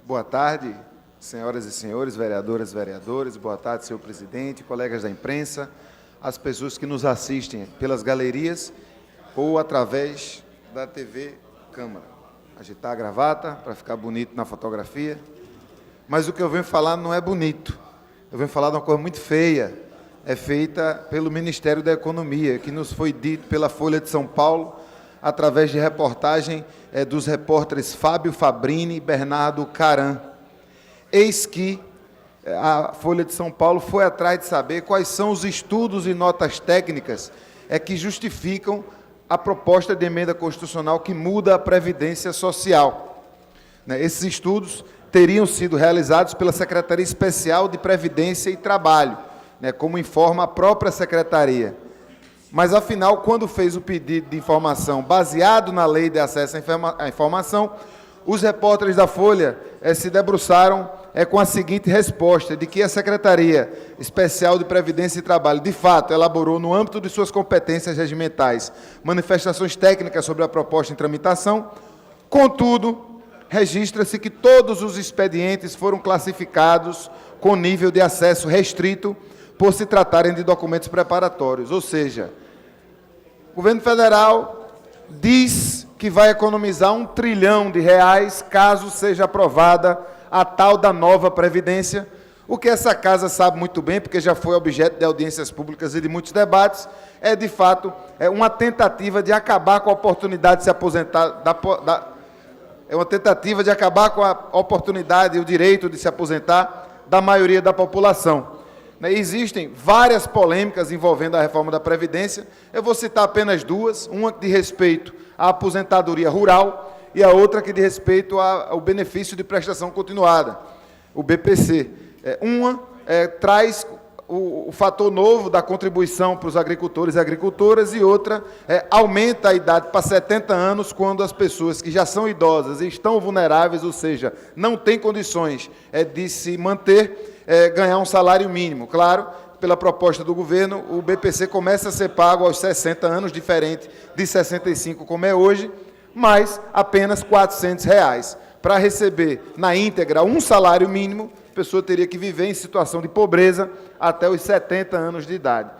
Boa tarde, senhoras e senhores, vereadoras e vereadores. Boa tarde, senhor presidente, colegas da imprensa, as pessoas que nos assistem pelas galerias ou através da TV Câmara. Agitar a gravata para ficar bonito na fotografia. Mas o que eu venho falar não é bonito. Eu venho falar de uma coisa muito feia. É feita pelo Ministério da Economia, que nos foi dito pela Folha de São Paulo, através de reportagem dos repórteres Fábio Fabrini e Bernardo Caran. Eis que a Folha de São Paulo foi atrás de saber quais são os estudos e notas técnicas que justificam a proposta de emenda constitucional que muda a Previdência Social. Esses estudos teriam sido realizados pela Secretaria Especial de Previdência e Trabalho, como informa a própria Secretaria. Mas, afinal, quando fez o pedido de informação baseado na Lei de Acesso à Informação, os repórteres da Folha se debruçaram com a seguinte resposta, de que a Secretaria Especial de Previdência e Trabalho, de fato, elaborou, no âmbito de suas competências regimentais, manifestações técnicas sobre a proposta em tramitação. Contudo, registra-se que todos os expedientes foram classificados com nível de acesso restrito, por se tratarem de documentos preparatórios. Ou seja, o governo federal diz que vai economizar R$ 1 trilhão caso seja aprovada a tal da nova Previdência, o que essa casa sabe muito bem, porque já foi objeto de audiências públicas e de muitos debates, de fato, uma tentativa de acabar com a oportunidade de se aposentar, é uma tentativa de acabar com a oportunidade e o direito de se aposentar da maioria da população. Existem várias polêmicas envolvendo a reforma da Previdência. Eu vou citar apenas duas, uma de respeito à aposentadoria rural e a outra que de respeito ao benefício de prestação continuada, o BPC. Uma traz o fator novo da contribuição para os agricultores e agricultoras e outra aumenta a idade para 70 anos quando as pessoas que já são idosas e estão vulneráveis, ou seja, não têm condições de se manter, ganhar um salário mínimo. Claro, pela proposta do governo, o BPC começa a ser pago aos 60 anos, diferente de 65 como é hoje, mas apenas R$ 400. Para receber na íntegra um salário mínimo, a pessoa teria que viver em situação de pobreza até os 70 anos de idade.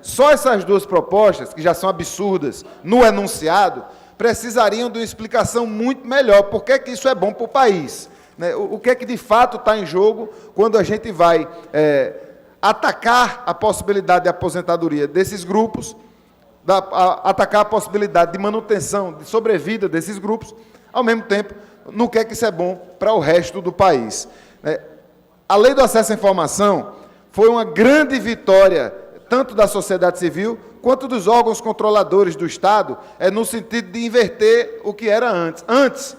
Só essas duas propostas, que já são absurdas no enunciado, precisariam de uma explicação muito melhor. Por que isso é bom para o país? O que é que de fato está em jogo quando a gente vai atacar a possibilidade de aposentadoria desses grupos, atacar a possibilidade de manutenção, de sobrevida desses grupos, ao mesmo tempo, no que é que isso é bom para o resto do país. A Lei do Acesso à Informação foi uma grande vitória, tanto da sociedade civil, quanto dos órgãos controladores do Estado, no sentido de inverter o que era antes. Antes,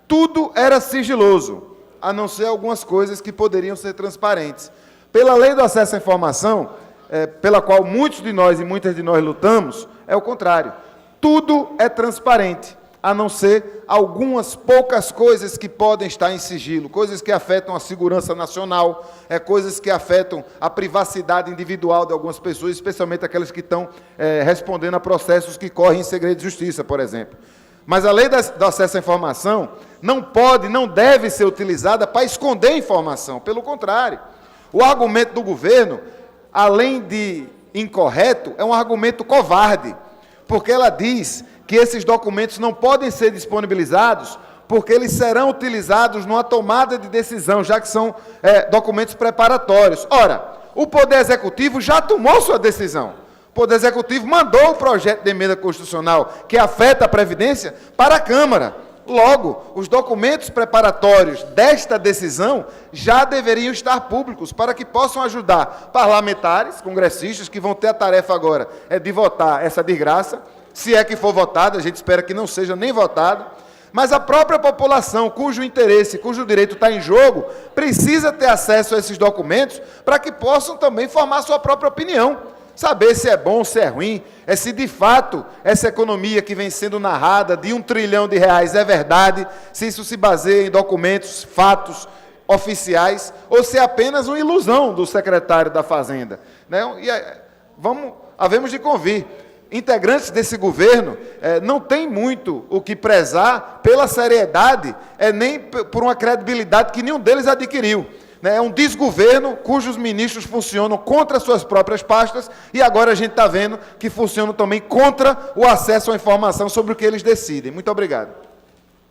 tudo era sigiloso, a não ser algumas coisas que poderiam ser transparentes. Pela Lei do Acesso à Informação, pela qual muitos de nós e muitas de nós lutamos, é o contrário. Tudo é transparente, a não ser algumas poucas coisas que podem estar em sigilo, coisas que afetam a segurança nacional, coisas que afetam a privacidade individual de algumas pessoas, especialmente aquelas que estão respondendo a processos que correm em segredo de justiça, por exemplo. Mas a Lei do Acesso à Informação não pode, não deve ser utilizada para esconder informação. Pelo contrário, o argumento do governo, além de incorreto, é um argumento covarde, porque ela diz que esses documentos não podem ser disponibilizados porque eles serão utilizados numa tomada de decisão, já que são documentos preparatórios. Ora, o Poder Executivo já tomou sua decisão. O Poder Executivo mandou o projeto de emenda constitucional que afeta a Previdência para a Câmara. Logo, os documentos preparatórios desta decisão já deveriam estar públicos para que possam ajudar parlamentares, congressistas, que vão ter a tarefa agora de votar essa desgraça, se é que for votada, a gente espera que não seja nem votada, mas a própria população, cujo interesse, cujo direito está em jogo, precisa ter acesso a esses documentos para que possam também formar sua própria opinião. Saber se é bom, se é ruim, se de fato essa economia que vem sendo narrada de R$ 1 trilhão é verdade, se isso se baseia em documentos, fatos oficiais, ou se é apenas uma ilusão do secretário da Fazenda. E havemos de convir integrantes desse governo não têm muito o que prezar pela seriedade, nem por uma credibilidade que nenhum deles adquiriu. É um desgoverno cujos ministros funcionam contra suas próprias pastas e agora a gente está vendo que funcionam também contra o acesso à informação sobre o que eles decidem. Muito obrigado.